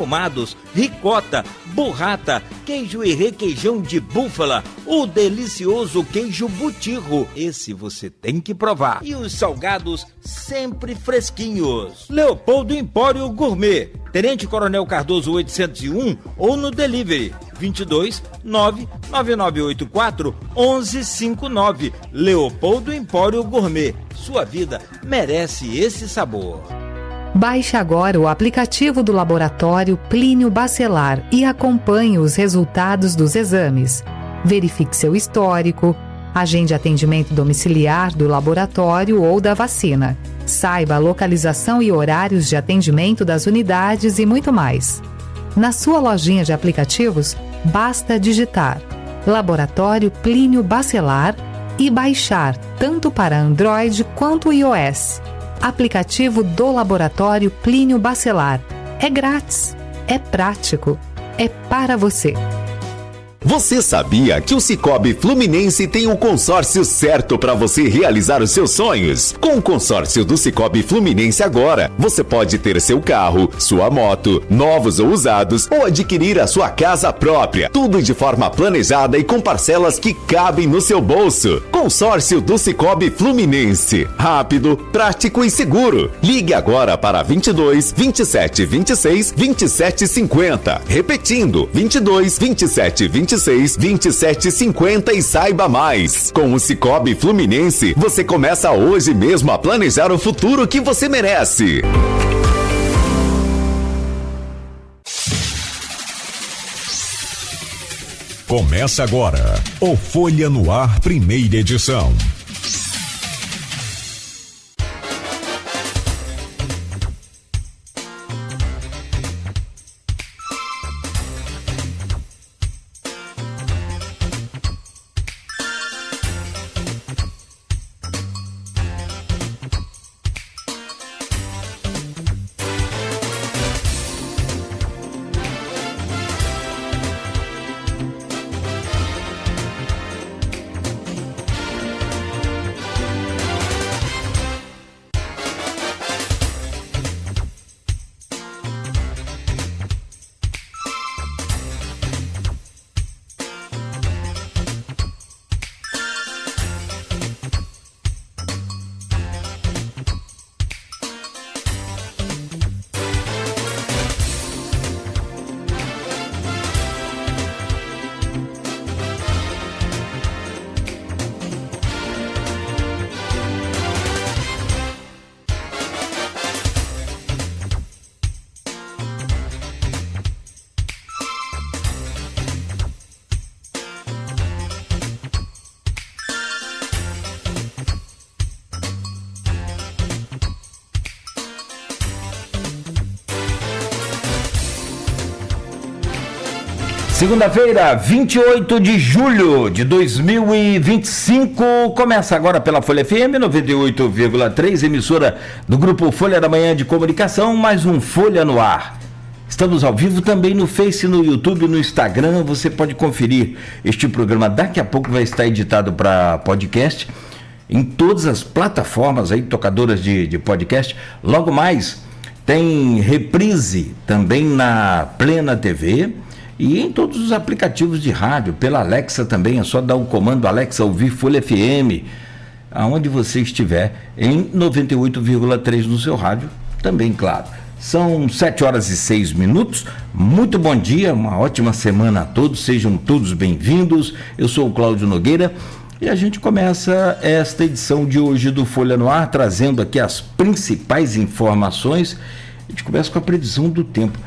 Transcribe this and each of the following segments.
Tomados, ricota, burrata, queijo e requeijão de búfala, o delicioso queijo butirro, esse você tem que provar. E os salgados sempre fresquinhos. Leopoldo Empório Gourmet, Tenente Coronel Cardoso 801 ou no delivery 22 99984 1159. Leopoldo Empório Gourmet, sua vida merece esse sabor. Baixe agora o aplicativo do Laboratório Plínio Bacelar e acompanhe os resultados dos exames. Verifique seu histórico, agende atendimento domiciliar do laboratório ou da vacina. Saiba a localização e horários de atendimento das unidades e muito mais. Na sua lojinha de aplicativos, basta digitar Laboratório Plínio Bacelar e baixar tanto para Android quanto iOS. Aplicativo do Laboratório Plínio Bacelar. É grátis, é prático, é para você. Você sabia que o Sicoob Fluminense tem o consórcio certo para você realizar os seus sonhos? Com o consórcio do Sicoob Fluminense agora, você pode ter seu carro, sua moto, novos ou usados, ou adquirir a sua casa própria. Tudo de forma planejada e com parcelas que cabem no seu bolso. Consórcio do Sicoob Fluminense. Rápido, prático e seguro. Ligue agora para 22 27 26 27 50. Repetindo, 22 27 26 2750 e saiba mais. Com o Sicoob Fluminense, você começa hoje mesmo a planejar o futuro que você merece. Começa agora o Folha no Ar, primeira edição. Segunda-feira, 28 de julho de 2025, começa agora pela Folha FM 98,3, emissora do Grupo Folha da Manhã de Comunicação, mais um Folha no Ar. Estamos ao vivo também no Face, no YouTube, no Instagram, você pode conferir este programa, daqui a pouco vai estar editado para podcast, em todas as plataformas aí, tocadoras de podcast. Logo mais tem reprise também na Plena TV, e em todos os aplicativos de rádio, pela Alexa também, é só dar o comando Alexa ouvir Folha FM, aonde você estiver, em 98,3 no seu rádio, também, claro. São 7h06, muito bom dia, uma ótima semana a todos, sejam todos bem-vindos, eu sou o Cláudio Nogueira, e a gente começa esta edição de hoje do Folha no Ar, trazendo aqui as principais informações. A gente começa com a previsão do tempo.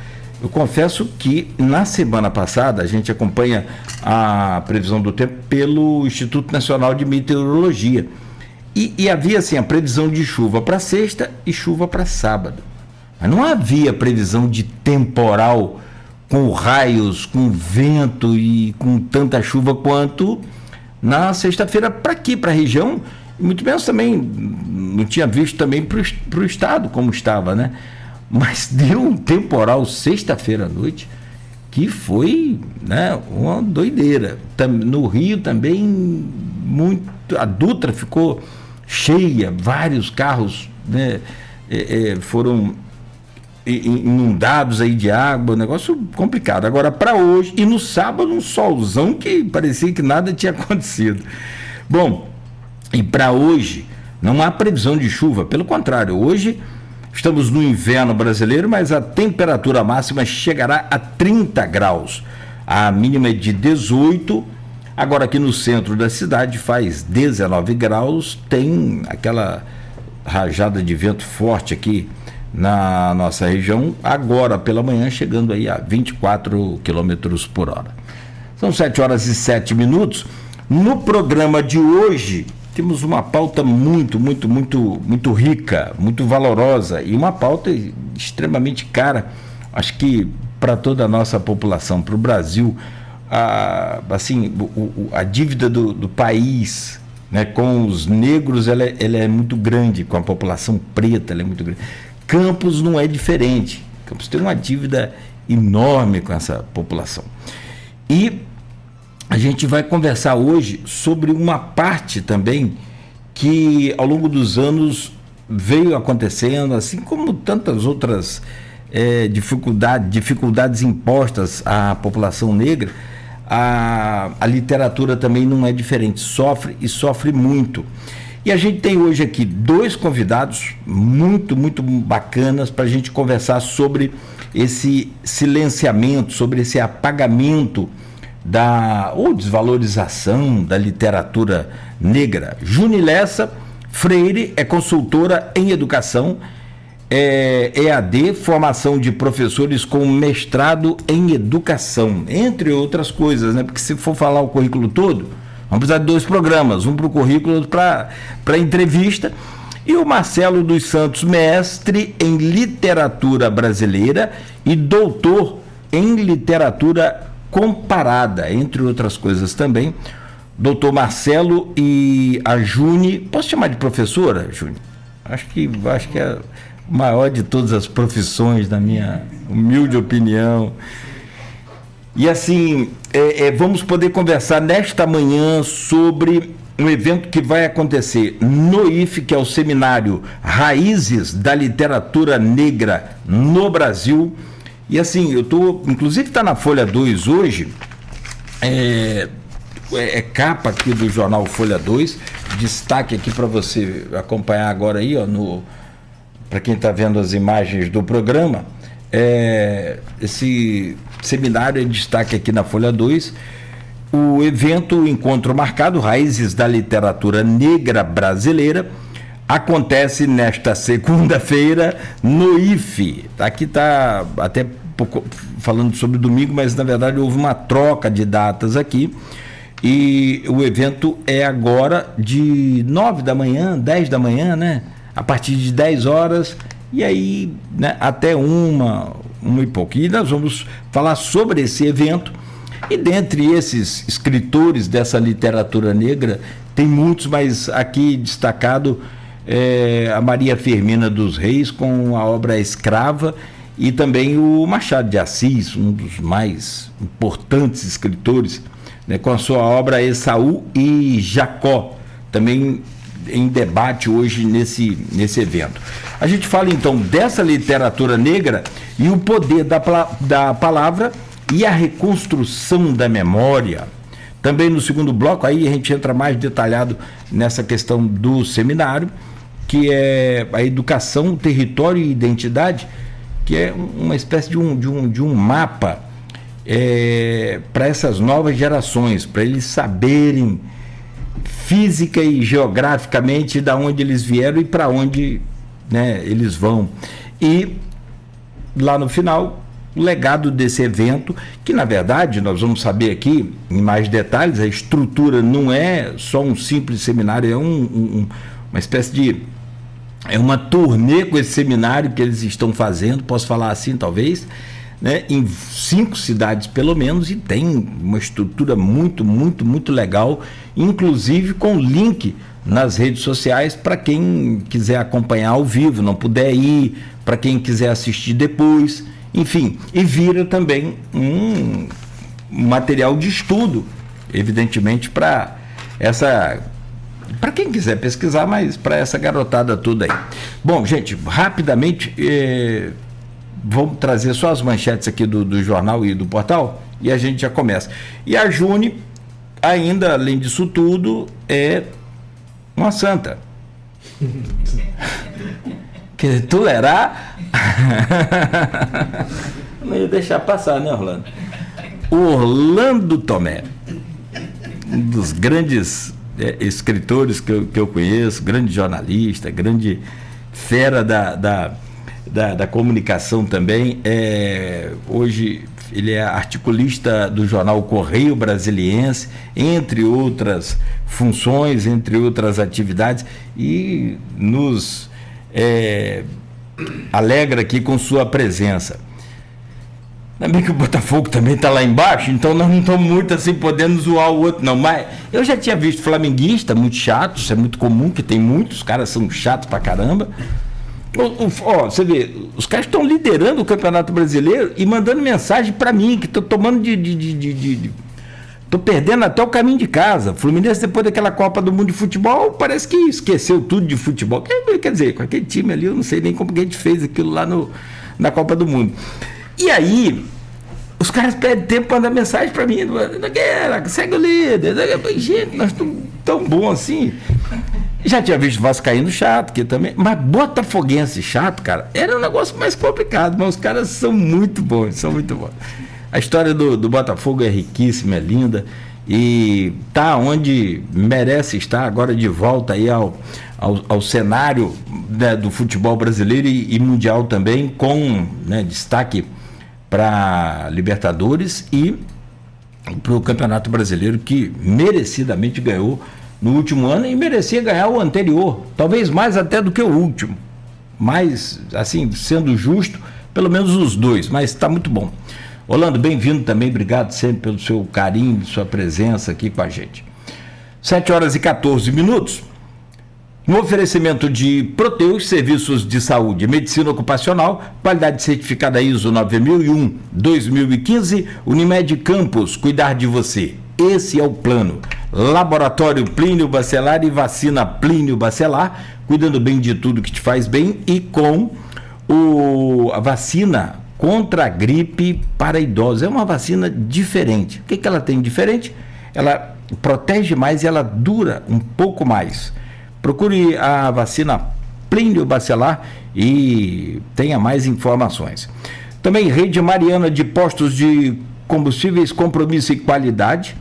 Eu confesso que na semana passada a gente acompanha a previsão do tempo pelo Instituto Nacional de Meteorologia e havia assim a previsão de chuva para sexta e chuva para sábado, mas não havia previsão de temporal com raios, com vento e com tanta chuva quanto na sexta-feira para aqui, para a região, e muito menos também, não tinha visto também para o estado como estava, né? Mas deu um temporal sexta-feira à noite que foi, né, uma doideira. No Rio também, muito, a Dutra ficou cheia, vários carros, né, foram inundados aí de água, um negócio complicado. Agora, para hoje, e no sábado, um solzão que parecia que nada tinha acontecido. Bom, e para hoje, não há previsão de chuva, pelo contrário, hoje estamos no inverno brasileiro, mas a temperatura máxima chegará a 30 graus. A mínima é de 18. Agora aqui no centro da cidade faz 19 graus, tem aquela rajada de vento forte aqui na nossa região, agora pela manhã chegando aí a 24 quilômetros por hora. São 7h07. No programa de hoje temos uma pauta muito rica, muito valorosa e uma pauta extremamente cara, acho que para toda a nossa população, para o Brasil. A dívida do país, né, com os negros ela é muito grande, com a população preta ela é muito grande. Campos não é diferente. Campos tem uma dívida enorme com essa população. E a gente vai conversar hoje sobre uma parte também que ao longo dos anos veio acontecendo, assim como tantas outras dificuldades impostas à população negra. A literatura também não é diferente, sofre muito. E a gente tem hoje aqui 2 convidados muito bacanas para a gente conversar sobre esse silenciamento, sobre esse apagamento ou desvalorização da literatura negra. Juni Lessa Freire é consultora em educação, EAD, formação de professores com mestrado em educação, entre outras coisas, né? Porque se for falar o currículo todo, vamos precisar de 2 programas, um para o currículo, outro para entrevista. E o Marcelo dos Santos, mestre em literatura brasileira e doutor em literatura comparada, entre outras coisas também. Doutor Marcelo e a Juni, posso chamar de professora, Juni? Acho que é maior de todas as profissões, na minha humilde opinião. E assim, vamos poder conversar nesta manhã sobre um evento que vai acontecer no IFE, que é o seminário Raízes da Literatura Negra no Brasil. E assim, inclusive está na Folha 2 hoje, capa aqui do jornal Folha 2, destaque aqui para você acompanhar agora aí, ó, para quem está vendo as imagens do programa, esse seminário é destaque aqui na Folha 2, o evento Encontro Marcado, Raízes da Literatura Negra Brasileira, acontece nesta segunda-feira no IFE. Aqui está até falando sobre domingo, mas na verdade houve uma troca de datas aqui, e o evento é agora de 9 da manhã, 10 da manhã, né? A partir de 10 horas, e aí, né, até uma e pouco. E nós vamos falar sobre esse evento, e dentre esses escritores dessa literatura negra, tem muitos, mas aqui destacado a Maria Firmina dos Reis, com a obra Escrava, e também o Machado de Assis, um dos mais importantes escritores, né, com a sua obra Esaú e Jacó, também em debate hoje nesse evento. A gente fala então dessa literatura negra e o poder da palavra e a reconstrução da memória. Também no segundo bloco, aí a gente entra mais detalhado nessa questão do seminário, que é a educação, território e identidade, que é uma espécie de um mapa para essas novas gerações, para eles saberem física e geograficamente da onde eles vieram e para onde, né, eles vão. E lá no final, o legado desse evento, que na verdade nós vamos saber aqui em mais detalhes, a estrutura não é só um simples seminário, é uma espécie de uma turnê com esse seminário que eles estão fazendo, posso falar assim talvez, né, em 5 cidades pelo menos, e tem uma estrutura muito legal, inclusive com link nas redes sociais para quem quiser acompanhar ao vivo, não puder ir, para quem quiser assistir depois, enfim, e vira também um material de estudo, evidentemente, para quem quiser pesquisar, mas para essa garotada toda aí. Bom, gente, rapidamente, vamos trazer só as manchetes aqui do jornal e do portal e a gente já começa. E a June, ainda além disso tudo, é uma santa. Que tolerar. Não ia deixar passar, né, Orlando? Orlando Tomé, um dos grandes escritores que eu conheço, grande jornalista, grande fera da comunicação também. Hoje ele é articulista do jornal Correio Brasiliense, entre outras funções, entre outras atividades, e nos alegra aqui com sua presença. Ainda bem que o Botafogo também está lá embaixo, então nós não estamos muito assim podendo zoar o outro, não. Mas eu já tinha visto flamenguista muito chato, isso é muito comum, que tem muitos, os caras são chatos pra caramba. Você vê, os caras estão liderando o Campeonato Brasileiro e mandando mensagem para mim, que estou tomando estou perdendo até o caminho de casa. Fluminense, depois daquela Copa do Mundo de futebol, parece que esqueceu tudo de futebol. Quer dizer, com aquele time ali, eu não sei nem como que a gente fez aquilo lá na Copa do Mundo. E aí, os caras perdem tempo para mandar mensagem para mim. Segue o líder. Gente, nós estamos tão bons assim. Já tinha visto vascaíno chato, que também, mas botafoguense chato, cara, era um negócio mais complicado, mas os caras são muito bons. A história do Botafogo é riquíssima, é linda, e tá onde merece estar, agora de volta aí ao cenário, né, do futebol brasileiro e mundial também, com, né, destaque para Libertadores e para o Campeonato Brasileiro, que merecidamente ganhou no último ano e merecia ganhar o anterior, talvez mais até do que o último, mas assim, sendo justo, pelo menos os dois, mas está muito bom. Orlando, bem-vindo também, obrigado sempre pelo seu carinho, sua presença aqui com a gente. 7h14, no oferecimento de Proteus, serviços de saúde e medicina ocupacional, qualidade certificada ISO 9001-2015, Unimed Campos, cuidar de você. Esse é o plano. Laboratório Plínio Bacelar e vacina Plínio Bacelar, cuidando bem de tudo que te faz bem, e com a vacina contra a gripe para idosos. É uma vacina diferente. O que ela tem diferente? Ela protege mais e ela dura um pouco mais. Procure a vacina Plínio Bacelar e tenha mais informações. Também Rede Mariana de Postos de Combustíveis, compromisso e qualidade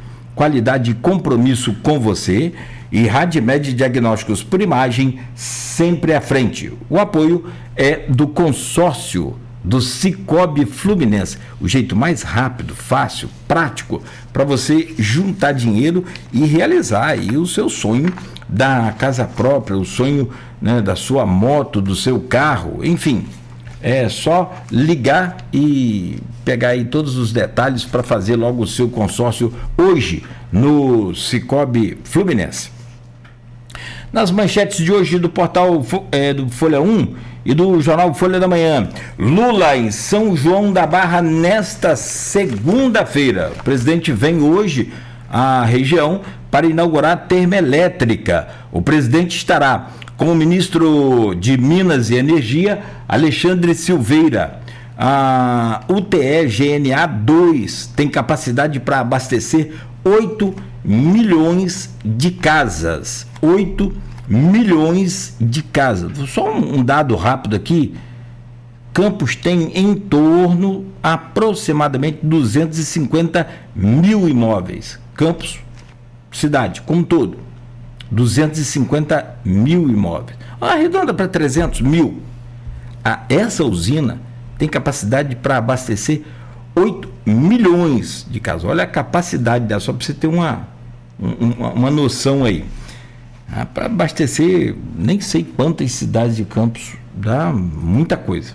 e compromisso com você, e Radmed Diagnósticos por Imagem, sempre à frente. O apoio é do consórcio do Sicoob Fluminense, o jeito mais rápido, fácil, prático para você juntar dinheiro e realizar aí o seu sonho da casa própria, o sonho, né, da sua moto, do seu carro, enfim. É só ligar e pegar aí todos os detalhes para fazer logo o seu consórcio hoje no Sicoob Fluminense. Nas manchetes de hoje do portal do Folha 1 e do jornal Folha da Manhã: Lula em São João da Barra nesta segunda-feira. O presidente vem hoje à região para inaugurar a termoelétrica. O presidente estará com o ministro de Minas e Energia, Alexandre Silveira. A UTE GNA 2 tem capacidade para abastecer 8 milhões de casas. 8 milhões de casas. Só um dado rápido aqui: Campos tem em torno aproximadamente 250 mil imóveis. Campos, cidade como um todo, 250 mil imóveis. Arredonda para 300 mil. Essa usina tem capacidade para abastecer 8 milhões de casas. Olha a capacidade dela, só para você ter uma noção aí. Para abastecer, nem sei quantas cidades de Campos, dá muita coisa.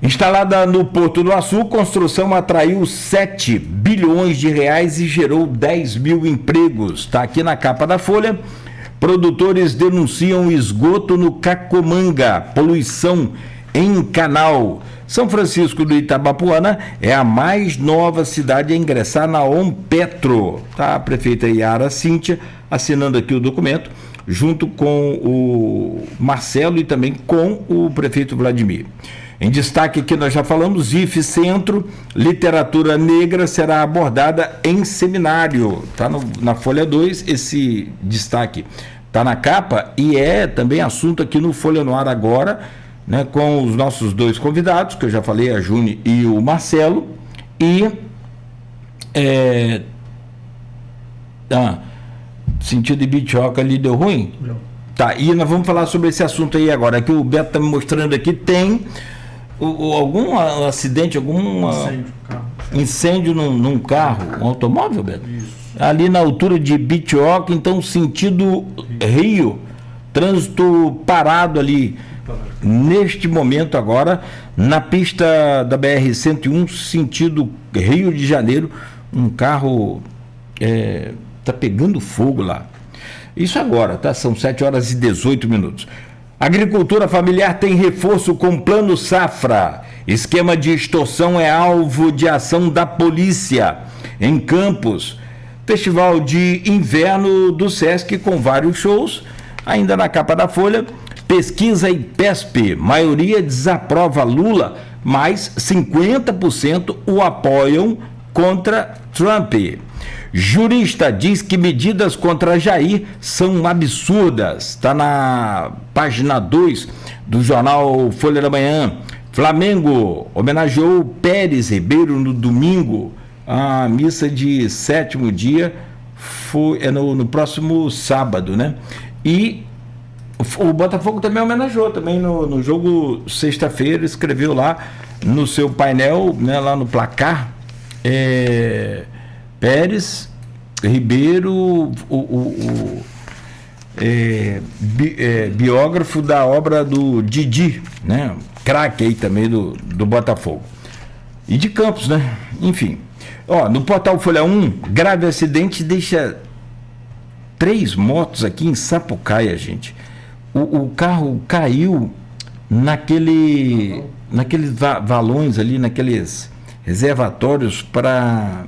Instalada no Porto do Açu, construção atraiu 7 bilhões de reais e gerou 10 mil empregos. Está aqui na capa da Folha. Produtores denunciam esgoto no Cacomanga, poluição em canal. São Francisco do Itabapuana é a mais nova cidade a ingressar na OMPetro. Tá a prefeita Yara Cíntia assinando aqui o documento, junto com o Marcelo e também com o prefeito Vladimir. Em destaque aqui nós já falamos, IFE Centro, literatura negra será abordada em seminário. Está na Folha 2 esse destaque. Está na capa e é também assunto aqui no Folha no Ar agora, né, com os nossos dois convidados, que eu já falei, a Juni e o Marcelo. E sentido de bitioca ali deu ruim? Não. Tá, e nós vamos falar sobre esse assunto aí agora, que o Beto está me mostrando aqui, tem algum acidente, algum incêndio num carro, um automóvel, Beto? Isso. Ali na altura de Bitioca, então sentido Rio, trânsito parado ali, neste momento agora, na pista da BR-101, sentido Rio de Janeiro, um carro está pegando fogo lá. Isso agora, tá? São 7h18. Agricultura familiar tem reforço com Plano Safra. Esquema de extorsão é alvo de ação da polícia. Em Campos, Festival de Inverno do Sesc com vários shows. Ainda na capa da Folha, pesquisa IPESP, maioria desaprova Lula, mas 50% o apoiam contra Trump. Jurista diz que medidas contra Jair são absurdas. Está na página 2 do jornal Folha da Manhã. Flamengo homenageou Pérez Ribeiro no domingo. A missa de 7º dia é no próximo sábado, né? E o Botafogo também homenageou, também no jogo sexta-feira, escreveu lá no seu painel, né, lá no placar, Pérez Ribeiro, biógrafo da obra do Didi, né? Craque aí também do Botafogo. E de Campos, né? Enfim. No portal Folha 1, grave acidente deixa 3 motos aqui em Sapucaia, gente. O carro caiu naqueles valões ali, naqueles reservatórios para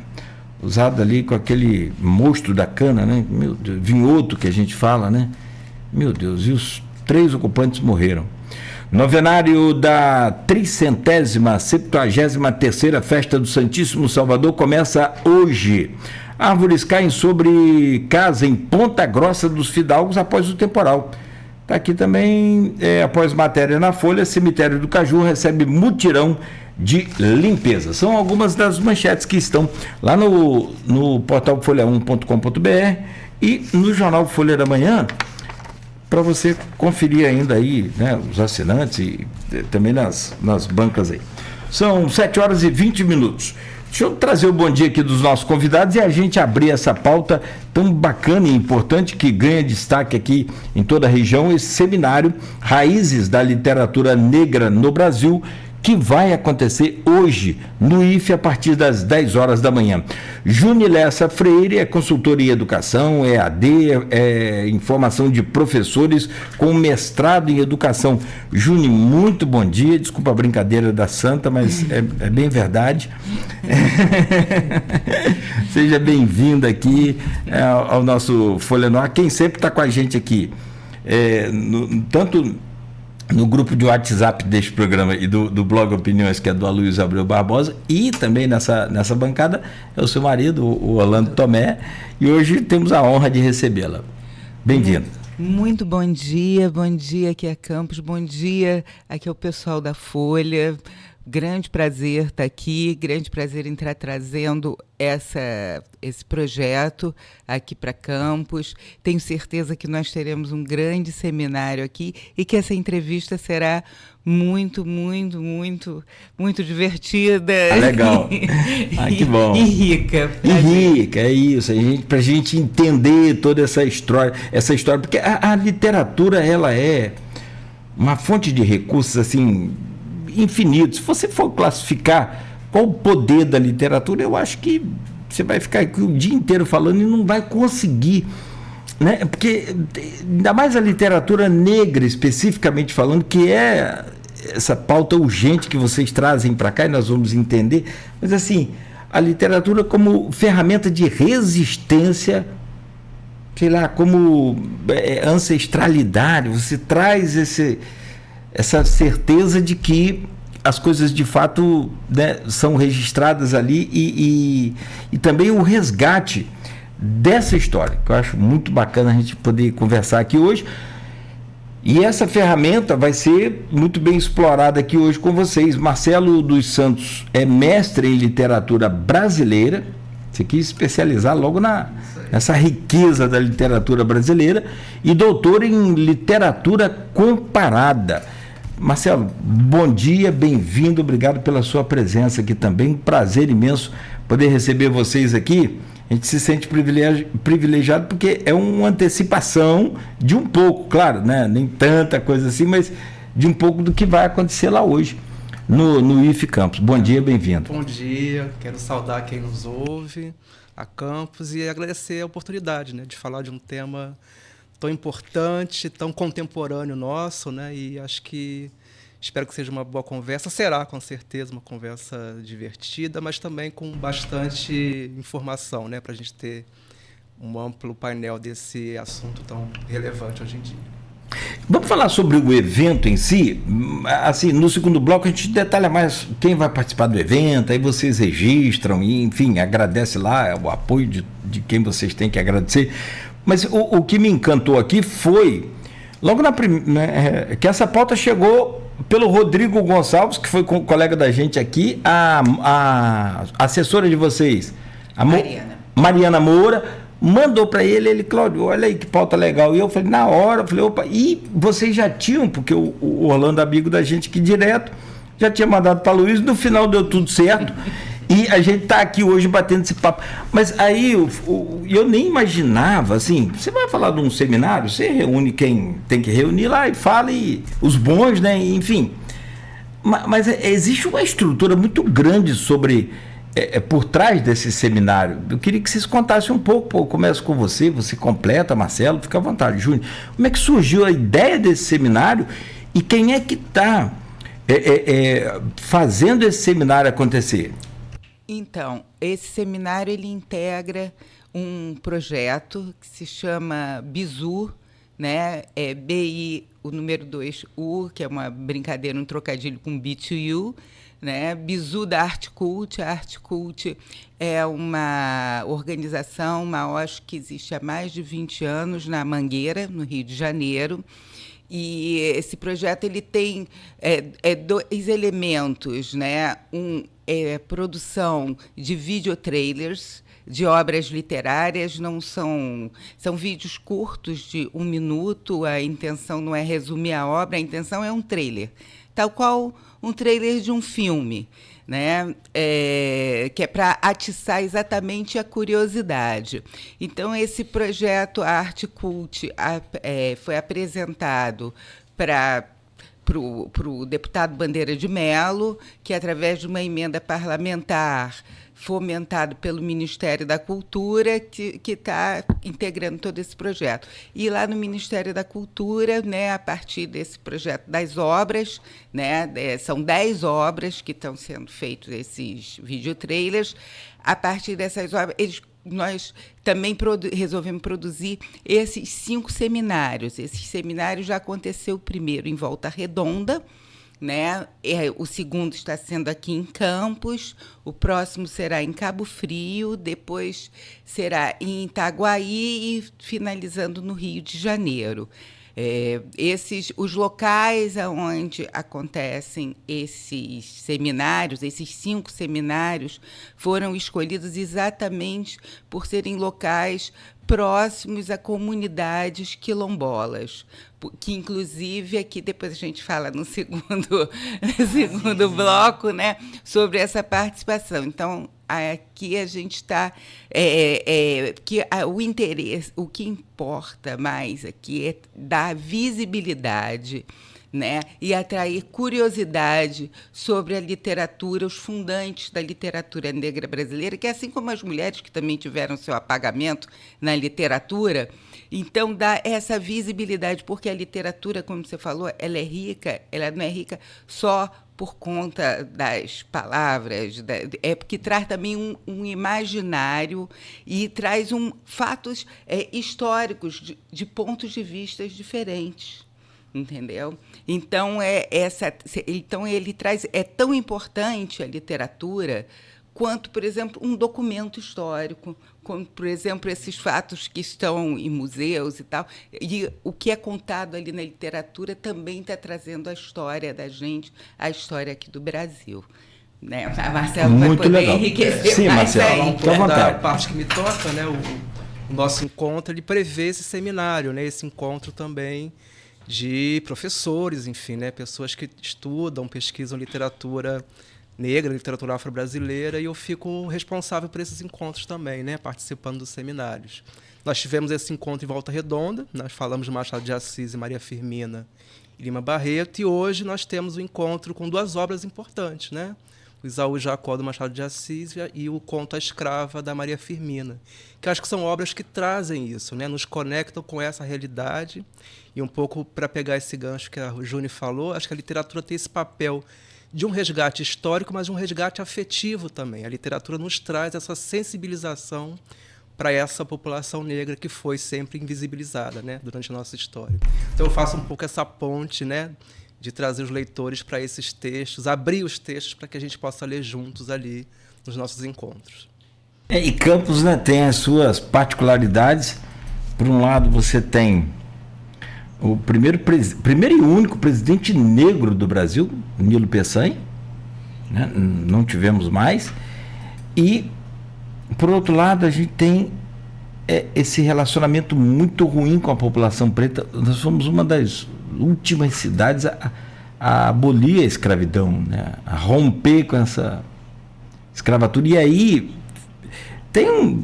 usado ali com aquele mosto da cana, né? Meu Deus, vinhoto que a gente fala, né? Meu Deus, e os 3 ocupantes morreram. Novenário da 373ª Festa do Santíssimo Salvador começa hoje. Árvores caem sobre casa em Ponta Grossa dos Fidalgos após o temporal. Está aqui também, após matéria na Folha, cemitério do Caju recebe mutirão de limpeza. São algumas das manchetes que estão lá no portal folha1.com.br e no jornal Folha da Manhã, para você conferir ainda aí, né, os assinantes e também nas bancas aí. São 7h20. Deixa eu trazer o bom dia aqui dos nossos convidados e a gente abrir essa pauta tão bacana e importante que ganha destaque aqui em toda a região, esse seminário Raízes da Literatura Negra no Brasil, que vai acontecer hoje no IFE a partir das 10 horas da manhã. Junilessa Freire é consultora em educação, EAD, informação de professores com mestrado em educação. Juni, muito bom dia, desculpa a brincadeira da santa, mas é bem verdade. Seja bem-vinda aqui ao nosso Folha no Ar, quem sempre está com a gente aqui, tanto no grupo de WhatsApp deste programa e do blog Opiniões, que é do Aloysio Abreu Barbosa, e também nessa bancada é o seu marido, o Orlando Tomé, e hoje temos a honra de recebê-la. Bem-vindo. Muito bom dia aqui a Campos, bom dia aqui ao pessoal da Folha. Grande prazer estar aqui, grande prazer em estar trazendo esse projeto aqui para Campos. Tenho certeza que nós teremos um grande seminário aqui e que essa entrevista será muito, muito, muito, muito divertida. Legal. Que bom. E rica. E rica, é isso. Para a gente entender toda essa história, porque a literatura, ela é uma fonte de recursos, assim, infinito. Se você for classificar qual o poder da literatura, eu acho que você vai ficar aqui o dia inteiro falando e não vai conseguir, né? Porque ainda mais a literatura negra, especificamente falando, que é essa pauta urgente que vocês trazem para cá e nós vamos entender, mas assim, a literatura como ferramenta de resistência, sei lá, como ancestralidade, você traz essa certeza de que as coisas de fato, né, são registradas ali e também o resgate dessa história, que eu acho muito bacana a gente poder conversar aqui hoje. E essa ferramenta vai ser muito bem explorada aqui hoje com vocês. Marcelo dos Santos é mestre em literatura brasileira. Você quis especializar logo nessa riqueza da literatura brasileira, e doutor em literatura comparada. Marcelo, bom dia, bem-vindo, obrigado pela sua presença aqui também. Prazer imenso poder receber vocês aqui. A gente se sente privilegiado porque é uma antecipação de um pouco, claro, né? Nem tanta coisa assim, mas de um pouco do que vai acontecer lá hoje no IF Campus. Bom dia, bem-vindo. Bom dia, quero saudar quem nos ouve, a Campus, e agradecer a oportunidade, né, de falar de um tema tão importante, tão contemporâneo nosso, né? E acho que espero que seja uma boa conversa. Será, com certeza, uma conversa divertida, mas também com bastante informação, né, para a gente ter um amplo painel desse assunto tão relevante hoje em dia. Vamos falar sobre o evento em si. Assim, no segundo bloco a gente detalha mais quem vai participar do evento, aí vocês registram e, enfim, agradece lá o apoio de quem vocês têm que agradecer. Mas o que me encantou aqui foi, logo né, que essa pauta chegou pelo Rodrigo Gonçalves, que foi colega da gente aqui, a assessora de vocês, a Mariana Moura, mandou para ele, Cláudio, olha aí que pauta legal. E eu falei, na hora, opa, e vocês já tinham, porque o Orlando, amigo da gente aqui direto, já tinha mandado para Luiz, no final deu tudo certo. E a gente está aqui hoje batendo esse papo. Mas aí eu nem imaginava, assim, você vai falar de um seminário, você reúne quem tem que reunir lá e fala, e os bons, né? Enfim. Mas existe uma estrutura muito grande sobre por trás desse seminário. Eu queria que vocês contassem um pouco. Eu começo com você completa, Marcelo, fica à vontade, Júnior. Como é que surgiu a ideia desse seminário e quem é que está fazendo esse seminário acontecer? Então, esse seminário ele integra um projeto que se chama BIZU, né? É BI, o número 2U, que é uma brincadeira, um trocadilho com B2U, né? BIZU da Artcult. A Artcult é uma organização, uma OSC que existe há mais de 20 anos na Mangueira, no Rio de Janeiro. E esse projeto ele tem dois elementos, né? Produção de videotrailers de obras literárias, não são vídeos curtos de 1 minuto, a intenção não é resumir a obra, a intenção é um trailer, tal qual um trailer de um filme, né? Que é para atiçar exatamente a curiosidade. Então, esse projeto Artcult foi apresentado para o deputado Bandeira de Mello, que, através de uma emenda parlamentar fomentado pelo Ministério da Cultura, que está integrando todo esse projeto. E lá no Ministério da Cultura, né, a partir desse projeto das obras, né, são 10 obras que estão sendo feitos, esses videotrailers. A partir dessas obras, nós também resolvemos produzir esses 5 seminários. Esses seminários já aconteceu o primeiro em Volta Redonda, né? O segundo está sendo aqui em Campos, o próximo será em Cabo Frio, depois será em Itaguaí e finalizando no Rio de Janeiro. Os locais onde acontecem esses seminários, esses 5 seminários, foram escolhidos exatamente por serem locais próximos a comunidades quilombolas, que, inclusive, aqui depois a gente fala no segundo bloco, né, sobre essa participação. Então, aqui a gente está... o interesse, o que importa mais aqui é dar visibilidade, né, e atrair curiosidade sobre a literatura, os fundantes da literatura negra brasileira, que, assim como as mulheres que também tiveram seu apagamento na literatura, então dá essa visibilidade, porque a literatura, como você falou, ela é rica, ela não é rica só por conta das palavras, é porque traz também um imaginário e traz fatos históricos de pontos de vista diferentes. entendeu? Então, então ele traz... É tão importante a literatura quanto, por exemplo, um documento histórico, como, por exemplo, esses fatos que estão em museus e tal. E o que é contado ali na literatura também está trazendo a história da gente, a história aqui do Brasil. Né? A Marcelo Muito vai poder legal. enriquecer Sim, mais Marcelo, ainda. fica à vontade. Da parte que me toca, né, o nosso encontro, ele prevê esse seminário, né, esse encontro também de professores, enfim, né, pessoas que estudam, pesquisam literatura negra, literatura afro-brasileira, e eu fico responsável por esses encontros também, né, participando dos seminários. Nós tivemos esse encontro em Volta Redonda, nós falamos de Machado de Assis e Maria Firmina e Lima Barreto, e hoje nós temos um encontro com 2 obras importantes, né? O Isaú e Jacó, do Machado de Assis, e o Conto à Escrava, da Maria Firmina, que acho que são obras que trazem isso, né? Nos conectam com essa realidade, e um pouco para pegar esse gancho que a Júnior falou, acho que a literatura tem esse papel de um resgate histórico, mas de um resgate afetivo também. A literatura nos traz essa sensibilização para essa população negra que foi sempre invisibilizada, né, durante a nossa história. Então eu faço um pouco essa ponte, né, de trazer os leitores para esses textos, abrir os textos para que a gente possa ler juntos ali nos nossos encontros. E Campos, né, tem as suas particularidades. Por um lado, você tem o primeiro e único presidente negro do Brasil, Nilo Peçanha, né? Não tivemos mais. E, por outro lado, a gente tem esse relacionamento muito ruim com a população preta. Nós fomos uma das últimas cidades a abolir a escravidão, né? A romper com essa escravatura. E aí, tem um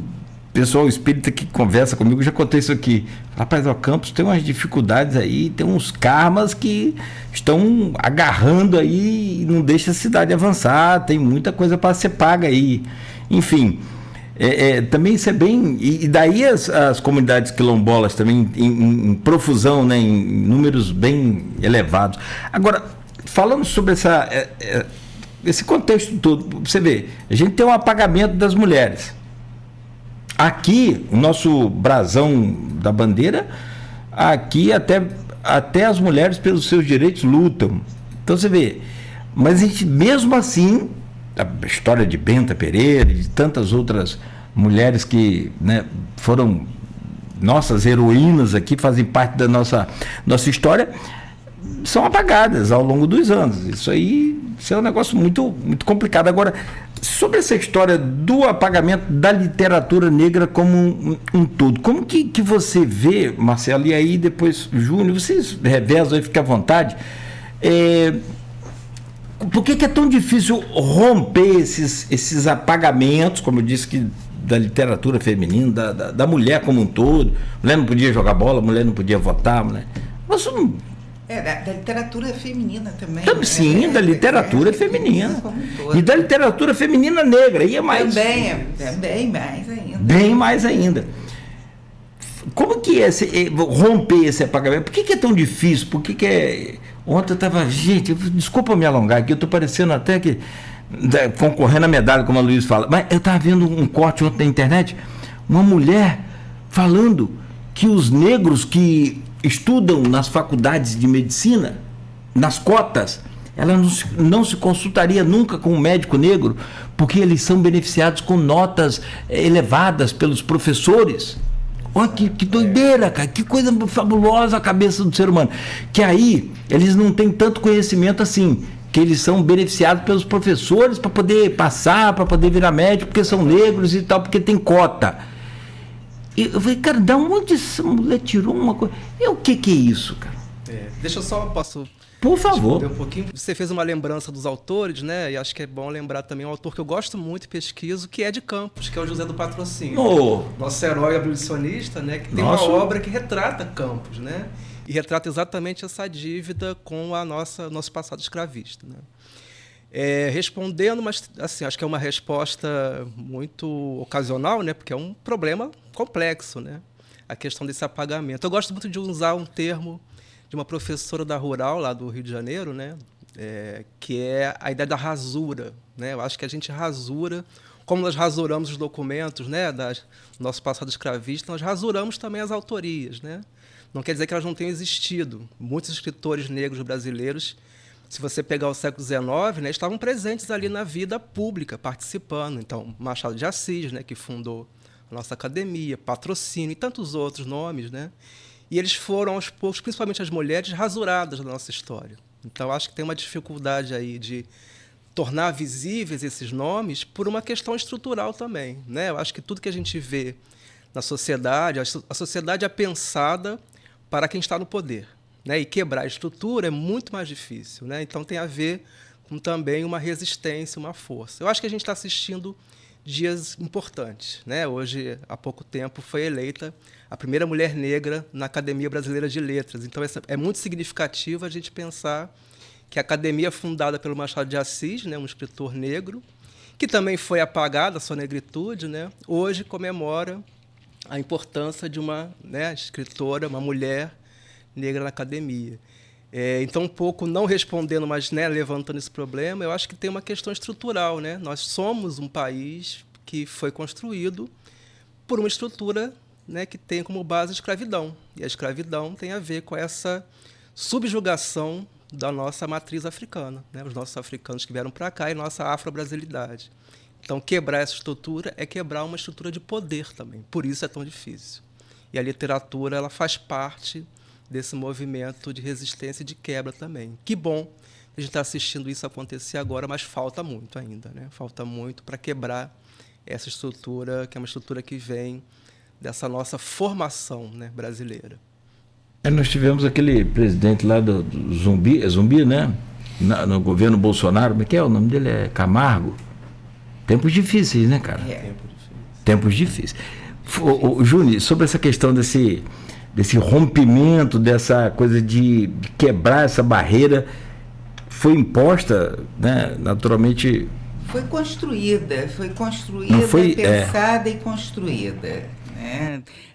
pessoal espírita que conversa comigo, já contei isso aqui. Rapaz, o Campos tem umas dificuldades aí, tem uns karmas que estão agarrando aí e não deixa a cidade avançar, tem muita coisa para ser paga aí. Enfim, também isso é bem... E daí as comunidades quilombolas também em profusão, né, em números bem elevados. Agora, falando sobre esse contexto todo, você vê, a gente tem um apagamento das mulheres. Aqui, o nosso brasão da bandeira, aqui até as mulheres pelos seus direitos lutam. Então você vê, mas a gente, mesmo assim, a história de Benta Pereira e de tantas outras mulheres que, né, foram nossas heroínas aqui, fazem parte da nossa história, são apagadas ao longo dos anos. Isso é um negócio muito, muito complicado. Agora, sobre essa história do apagamento da literatura negra como um todo, como que você vê, Marcelo, e aí depois Júnior, vocês revezam aí, fica à vontade, por que é tão difícil romper esses apagamentos, como eu disse, que da literatura feminina, da mulher como um todo? Mulher não podia jogar bola, mulher não podia votar, mulher... Nossa, da literatura feminina também. Sim, da literatura feminina. E da literatura feminina negra. E é mais. Também mais ainda. Bem mais ainda. Como que é romper esse apagamento? Por que é tão difícil? Por que é. Ontem eu estava. Gente, desculpa me alongar aqui, eu estou parecendo até que. Concorrendo a medalha, como a Luiz fala. Mas eu estava vendo um corte ontem na internet, uma mulher falando que os negros que estudam nas faculdades de medicina, nas cotas, ela não se consultaria nunca com um médico negro, porque eles são beneficiados com notas elevadas pelos professores. Olha que doideira, cara, que coisa fabulosa a cabeça do ser humano. Que aí eles não têm tanto conhecimento assim, que eles são beneficiados pelos professores para poder passar, para poder virar médico, porque são negros e tal, porque tem cota. E eu falei, cara, da onde essa mulher tirou uma coisa? E o que é isso, cara? Deixa eu só, posso... Por favor. Um pouquinho. Você fez uma lembrança dos autores, né? E acho que é bom lembrar também um autor que eu gosto muito e pesquiso, que é de Campos, que é o José do Patrocínio. Nosso herói abolicionista, né? Que tem uma obra que retrata Campos, né? E retrata exatamente essa dívida com nosso passado escravista, né? Respondendo, mas assim, acho que é uma resposta muito ocasional, né? Porque é um problema complexo, né? A questão desse apagamento. Eu gosto muito de usar um termo de uma professora da Rural, lá do Rio de Janeiro, né? que é a ideia da rasura, né? Eu acho que a gente rasura, como nós rasuramos os documentos, né, do nosso passado escravista, nós rasuramos também as autorias, né? Não quer dizer que elas não tenham existido. Muitos escritores negros brasileiros, se você pegar o século XIX, né, estavam presentes ali na vida pública, participando. Então, Machado de Assis, né, que fundou a nossa academia, Patrocínio e tantos outros nomes, né? E eles foram, aos poucos, principalmente as mulheres, rasuradas da nossa história. Então, acho que tem uma dificuldade aí de tornar visíveis esses nomes por uma questão estrutural também, né? Eu acho que tudo que a gente vê na sociedade, a sociedade é pensada para quem está no poder, né? E quebrar a estrutura é muito mais difícil, né? Então tem a ver com também uma resistência, uma força. Eu acho que a gente está assistindo dias importantes, né? Hoje, há pouco tempo, foi eleita a primeira mulher negra na Academia Brasileira de Letras. Então é muito significativo a gente pensar que a academia fundada pelo Machado de Assis, né, um escritor negro, que também foi apagada a sua negritude, né, hoje comemora a importância de uma, né, escritora, uma mulher negra na academia. Então, um pouco não respondendo, mas, né, levantando esse problema, eu acho que tem uma questão estrutural, né? Nós somos um país que foi construído por uma estrutura, né, que tem como base a escravidão. E a escravidão tem a ver com essa subjugação da nossa matriz africana, né? Os nossos africanos que vieram para cá e nossa afro-brasilidade. Então, quebrar essa estrutura é quebrar uma estrutura de poder também. Por isso é tão difícil. E a literatura, ela faz parte desse movimento de resistência e de quebra também. Que bom que a gente está assistindo isso acontecer agora, mas falta muito ainda, né? Falta muito para quebrar essa estrutura, que é uma estrutura que vem dessa nossa formação, né, brasileira. Nós tivemos aquele presidente lá do Zumbi, né? No governo Bolsonaro, como é que é? O nome dele é Camargo. Tempos difíceis, né, cara? Tempos difíceis. Júnior, sobre essa questão desse rompimento, dessa coisa de quebrar essa barreira, foi imposta, né? Naturalmente. Foi construída, pensada e construída.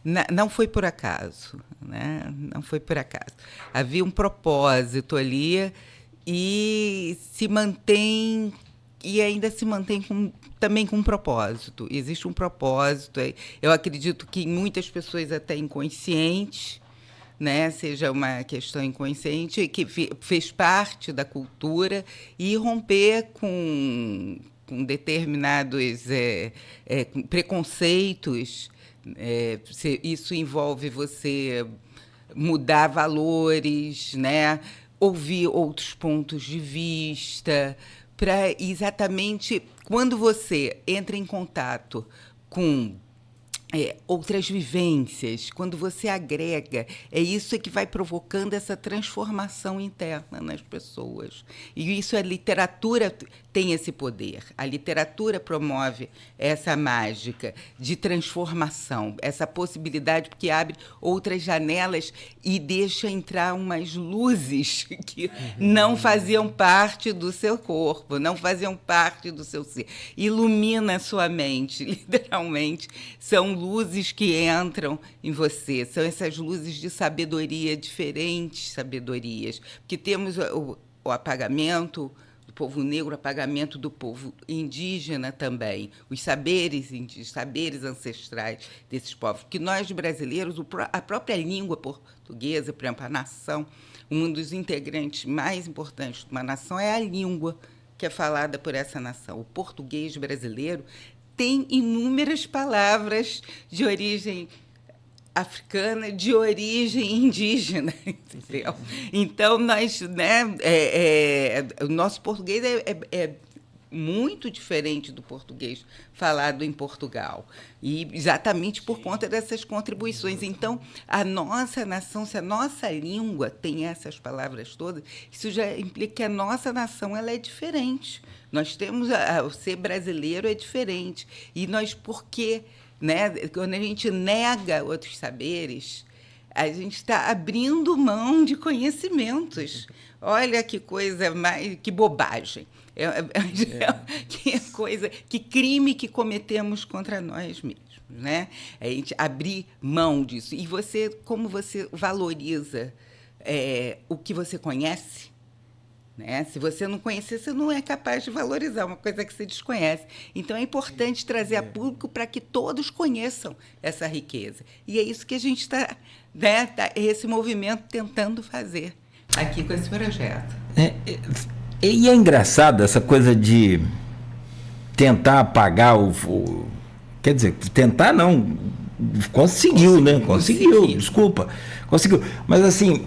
Né? Não foi por acaso, né? Não foi por acaso. Havia um propósito ali e se mantém, e ainda se mantém também com um propósito. Existe um propósito. Eu acredito que muitas pessoas até inconscientes, né, seja uma questão inconsciente, que fez parte da cultura, e romper com determinados preconceitos. Isso envolve você mudar valores, né, ouvir outros pontos de vista, para exatamente quando você entra em contato com outras vivências, quando você agrega, é isso que vai provocando essa transformação interna nas pessoas. E isso, a literatura tem esse poder. A literatura promove essa mágica de transformação, essa possibilidade que abre outras janelas e deixa entrar umas luzes que não faziam parte do seu corpo, não faziam parte do seu ser. Ilumina a sua mente, literalmente. São luzes que entram em você, são essas luzes de sabedoria, diferentes sabedorias, porque temos o apagamento do povo negro, o apagamento do povo indígena também, os saberes indígenas, saberes ancestrais desses povos, que nós brasileiros, a própria língua portuguesa, por exemplo, a nação, um dos integrantes mais importantes de uma nação é a língua que é falada por essa nação. O português brasileiro tem inúmeras palavras de origem africana, de origem indígena, entendeu? Então, nós, né, o nosso português é muito diferente do português falado em Portugal, e exatamente por conta dessas contribuições. Então, a nossa nação, se a nossa língua tem essas palavras todas, isso já implica que a nossa nação ela é diferente. Nós temos o ser brasileiro é diferente. E nós, por quê? Né? Quando a gente nega outros saberes, a gente está abrindo mão de conhecimentos. Olha que coisa mais... Que bobagem. Que coisa... Que crime que cometemos contra nós mesmos, né? A gente abrir mão disso. E você, como você valoriza o que você conhece, né? Se você não conhecer, você não é capaz de valorizar uma coisa que você desconhece. Então, é importante trazer a público para que todos conheçam essa riqueza. E é isso que a gente está, né, esse movimento tentando fazer aqui com esse projeto. E é engraçado essa coisa de tentar apagar quer dizer, tentar não, conseguiu, né? Conseguiu, desculpa. Conseguiu. Mas assim,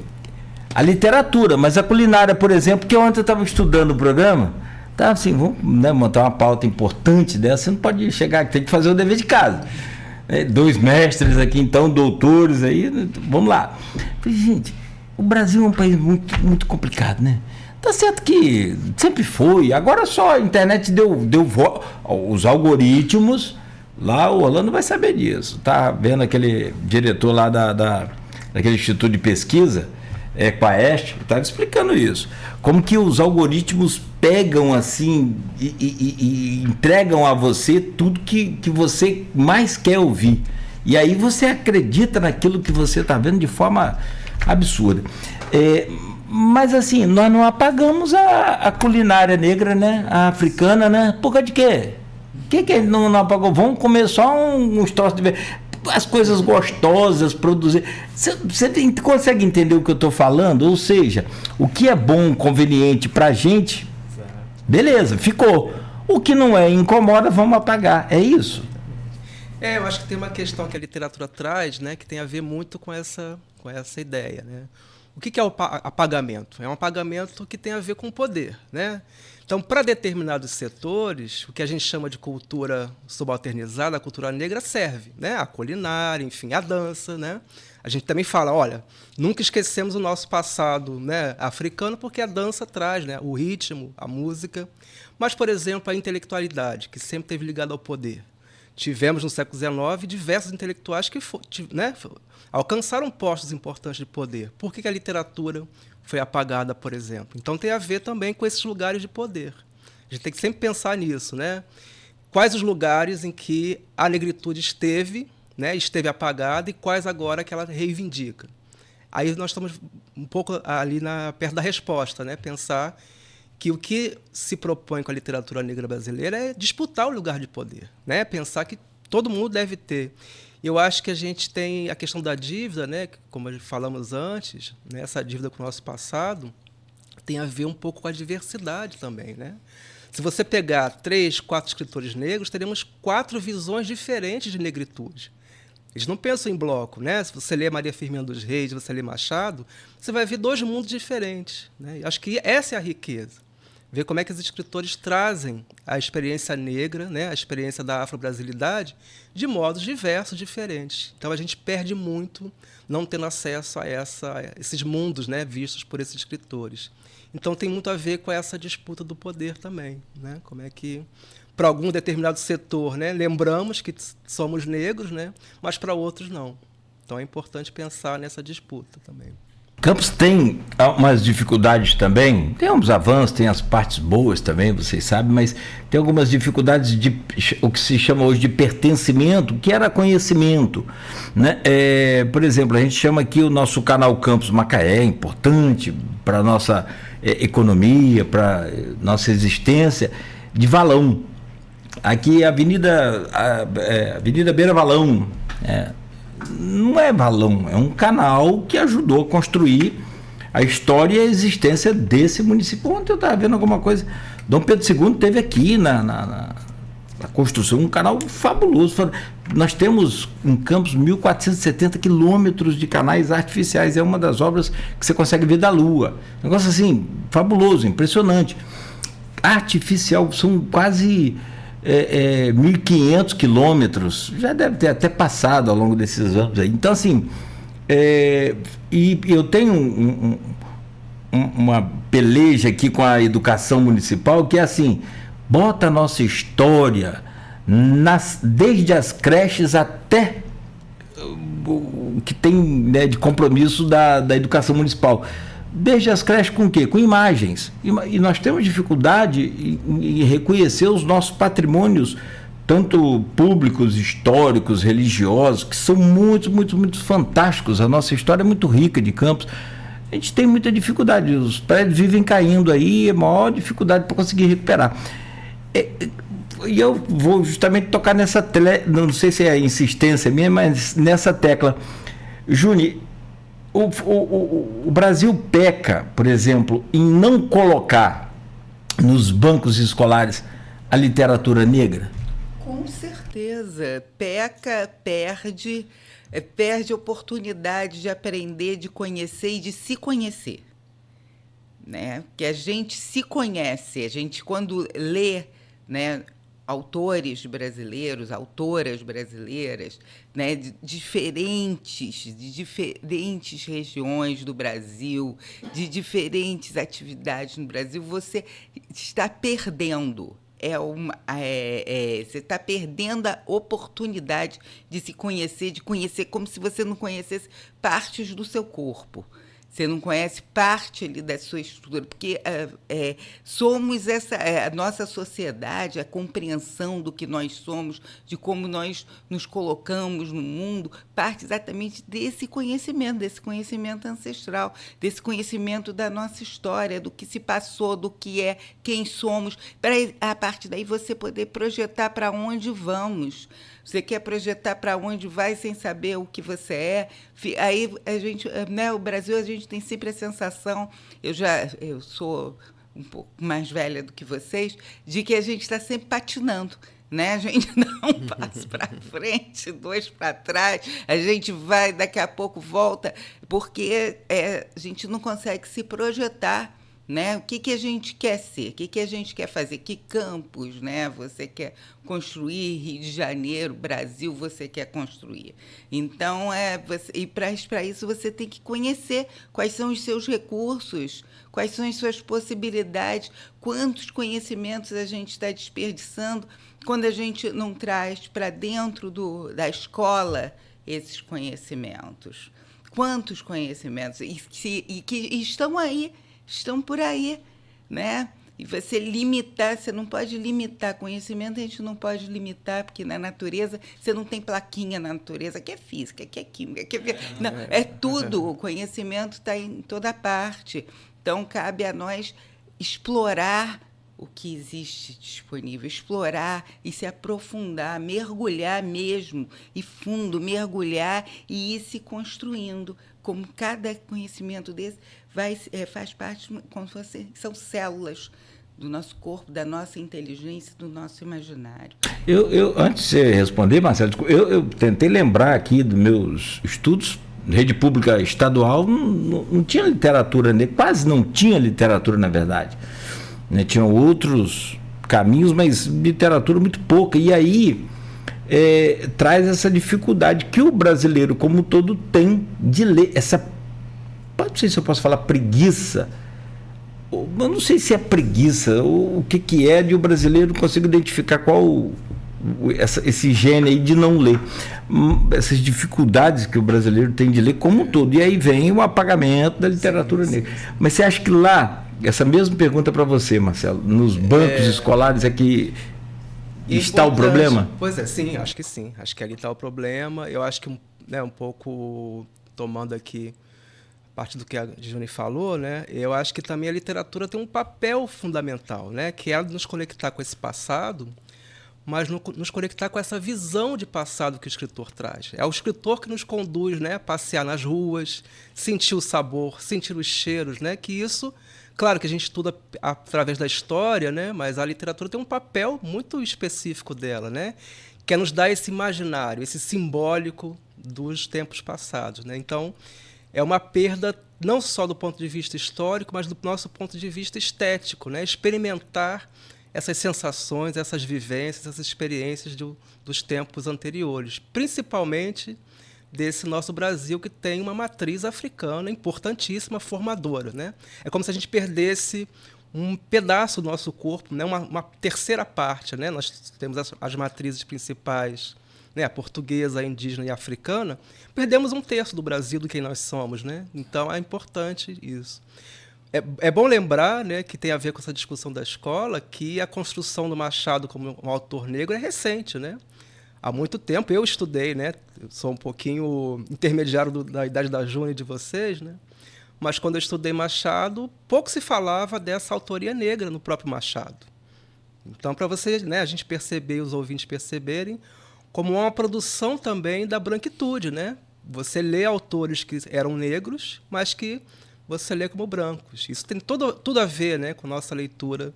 a literatura, mas a culinária, por exemplo, que ontem eu estava estudando o programa, tá assim, vamos, né, montar uma pauta importante dessa, você não pode chegar aqui, tem que fazer o dever de casa. 2 mestres aqui, então, doutores aí, vamos lá. Falei, gente, o Brasil é um país muito, muito complicado, né? Tá certo que sempre foi, agora só a internet deu os algoritmos, lá o Orlando vai saber disso. Tá vendo aquele diretor lá daquele Instituto de Pesquisa, Equaest, estava explicando isso. Como que os algoritmos pegam assim e entregam a você tudo que você mais quer ouvir. E aí você acredita naquilo que você está vendo de forma absurda. Mas assim, nós não apagamos a culinária negra, né? A africana, né? Por causa de quê? O que não apagou? Vamos comer só uns troços de... as coisas gostosas, produzir... Você consegue entender o que eu estou falando? Ou seja, o que é bom, conveniente para a gente, beleza, ficou. O que não é, incomoda, vamos apagar. É isso? Eu acho que tem uma questão que a literatura traz, né, que tem a ver muito com essa ideia, né? O que é o apagamento? É um apagamento que tem a ver com o poder, né? Então, para determinados setores, o que a gente chama de cultura subalternizada, a cultura negra serve, né? A culinária, enfim, a dança, né? A gente também fala, olha, nunca esquecemos o nosso passado, né, africano, porque a dança traz, né, o ritmo, a música. Mas, por exemplo, a intelectualidade, que sempre esteve ligada ao poder. Tivemos, no século XIX, diversos intelectuais que alcançaram postos importantes de poder. Por que a literatura foi apagada, por exemplo? Então, tem a ver também com esses lugares de poder. A gente tem que sempre pensar nisso, né? Quais os lugares em que a negritude esteve apagada e quais agora que ela reivindica. Aí nós estamos um pouco ali perto da resposta, né? Pensar que o que se propõe com a literatura negra brasileira é disputar o lugar de poder, né? Pensar que todo mundo deve ter. Eu acho que a gente tem a questão da dívida, né? Como falamos antes, né? Essa dívida com o nosso passado tem a ver um pouco com a diversidade também, né? Se você pegar 3, 4 escritores negros, teremos 4 visões diferentes de negritude. Eles não pensam em bloco, né? Se você lê Maria Firmina dos Reis, você lê Machado, você vai ver 2 mundos diferentes, né? Acho que essa é a riqueza. Ver como é que os escritores trazem a experiência negra, né? A experiência da afro-brasilidade, de modos diversos, diferentes. Então, a gente perde muito não tendo acesso a esses mundos, né? Vistos por esses escritores. Então, tem muito a ver com essa disputa do poder também, né? Como é que, para algum determinado setor, né, lembramos que somos negros, né, mas para outros não. Então é importante pensar nessa disputa também. Campos tem umas dificuldades também, tem uns avanços, tem as partes boas também, vocês sabem, mas tem algumas dificuldades de o que se chama hoje de pertencimento, que era conhecimento, né? Por exemplo, a gente chama aqui o nosso canal Campus Macaé, importante para a nossa economia, para nossa existência, de valão. Aqui a Avenida Beira Valão, não é valão, é um canal que ajudou a construir a história e a existência desse município. Ontem eu estava vendo alguma coisa, Dom Pedro II teve aqui na construção um canal fabuloso. Nós temos em Campos 1.470 quilômetros de canais artificiais, é uma das obras que você consegue ver da Lua, negócio assim, fabuloso, impressionante. Artificial, são quase 1.500 quilômetros, já deve ter até passado ao longo desses anos aí. Então, assim, e eu tenho uma peleja aqui com a educação municipal, que é assim, bota a nossa história desde as creches até o que tem, né, de compromisso da educação municipal. Desde as creches com o quê? Com imagens. E nós temos dificuldade em reconhecer os nossos patrimônios, tanto públicos, históricos, religiosos, que são muito, muito, muito fantásticos. A nossa história é muito rica de Campos. a gente tem muita dificuldade. Os prédios vivem caindo aí, a maior dificuldade para conseguir recuperar. E eu vou justamente tocar nessa não sei se é insistência minha, mas nessa tecla. Júnior, o Brasil peca, por exemplo, em não colocar nos bancos escolares a literatura negra? Com certeza. Peca, perde oportunidade de aprender, de conhecer e de se conhecer. Né? Que a gente se conhece, a gente quando lê, né, autores brasileiros, autoras brasileiras, né, de diferentes regiões do Brasil, de diferentes atividades no Brasil, você está perdendo. Você está perdendo a oportunidade de se conhecer, de conhecer como se você não conhecesse partes do seu corpo. Você não conhece parte ali da sua estrutura, porque somos a nossa sociedade, a compreensão do que nós somos, de como nós nos colocamos no mundo, parte exatamente desse conhecimento ancestral, desse conhecimento da nossa história, do que se passou, do que é, quem somos, para a partir daí você poder projetar para onde vamos. Você quer projetar para onde vai sem saber o que você é. Aí a gente, né, o Brasil, a gente tem sempre a sensação, eu sou um pouco mais velha do que vocês, de que a gente está sempre patinando. Né? A gente dá um passo para frente, 2 para trás, a gente vai, daqui a pouco volta, porque a gente não consegue se projetar. Né? O que a gente quer ser? O que a gente quer fazer? Que campos, né, você quer construir? Rio de Janeiro, Brasil, você quer construir? Então, e para isso você tem que conhecer quais são os seus recursos, quais são as suas possibilidades, quantos conhecimentos a gente está desperdiçando quando a gente não traz para dentro da escola esses conhecimentos. Quantos conhecimentos? E que estão aí, estão por aí, né? E você limitar, você não pode limitar conhecimento, a gente não pode limitar, porque na natureza, você não tem plaquinha na natureza, que é física, que é química, não, é tudo, o conhecimento está em toda parte. Então, cabe a nós explorar o que existe disponível, explorar e se aprofundar, mergulhar mesmo, e fundo, mergulhar e ir se construindo, como cada conhecimento desse faz parte, como se são células do nosso corpo, da nossa inteligência, do nosso imaginário. Antes de você responder, Marcelo, eu tentei lembrar aqui dos meus estudos, rede pública estadual, não tinha literatura, quase não tinha literatura, na verdade. Né? Tinham outros caminhos, mas literatura muito pouca. E aí traz essa dificuldade que o brasileiro como um todo tem de ler, não sei se eu posso falar preguiça, eu não sei se é preguiça, o que é de o brasileiro conseguir identificar qual esse gene aí de não ler, essas dificuldades que o brasileiro tem de ler como um todo, e aí vem o apagamento da literatura negra. Mas você acha que lá, essa mesma pergunta para você, Marcelo, nos bancos escolares é que está o problema? Pois é, sim, acho que sim, acho que ali está o problema. Eu acho que um pouco tomando aqui parte do que a Juni falou, né? Eu acho que também a literatura tem um papel fundamental, né? Que é nos conectar com esse passado, mas nos conectar com essa visão de passado que o escritor traz. É o escritor que nos conduz, né, a passear nas ruas, sentir o sabor, sentir os cheiros, né? Que isso, claro que a gente estuda através da história, né? Mas a literatura tem um papel muito específico dela, né? Que é nos dar esse imaginário, esse simbólico dos tempos passados, né? Então, é uma perda não só do ponto de vista histórico, mas do nosso ponto de vista estético, né? Experimentar essas sensações, essas vivências, essas experiências dos tempos anteriores, principalmente desse nosso Brasil que tem uma matriz africana importantíssima, formadora, né? É como se a gente perdesse um pedaço do nosso corpo, né? Uma terceira parte, né? Nós temos as matrizes principais, né, a portuguesa, a indígena e a africana, perdemos 1/3 do Brasil, do quem nós somos, né? Então, é importante isso. É bom lembrar, né, que tem a ver com essa discussão da escola, que a construção do Machado como um autor negro é recente, né? Há muito tempo eu estudei, né? Eu sou um pouquinho intermediário da idade da Juni de vocês, né? mas quando eu estudei Machado, pouco se falava dessa autoria negra no próprio Machado. Então, para você, né, a gente perceber, os ouvintes perceberem, como uma produção também da branquitude, né? Você lê autores que eram negros, mas que você lê como brancos. Isso tem tudo a ver, né, com nossa leitura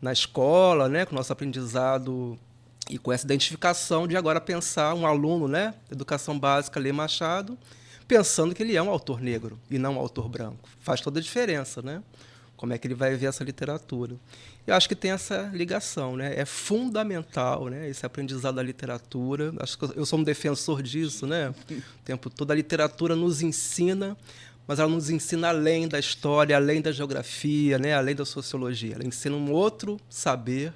na escola, né, com o nosso aprendizado e com essa identificação de agora pensar um aluno, né, educação básica, ler Machado, pensando que ele é um autor negro e não um autor branco. Faz toda a diferença, né? Como é que ele vai ver essa literatura. Eu acho que tem essa ligação, né? É fundamental, né, esse aprendizado da literatura. Acho que eu sou um defensor disso, né? O tempo todo a literatura nos ensina, mas ela nos ensina além da história, além da geografia, né, além da sociologia. Ela ensina um outro saber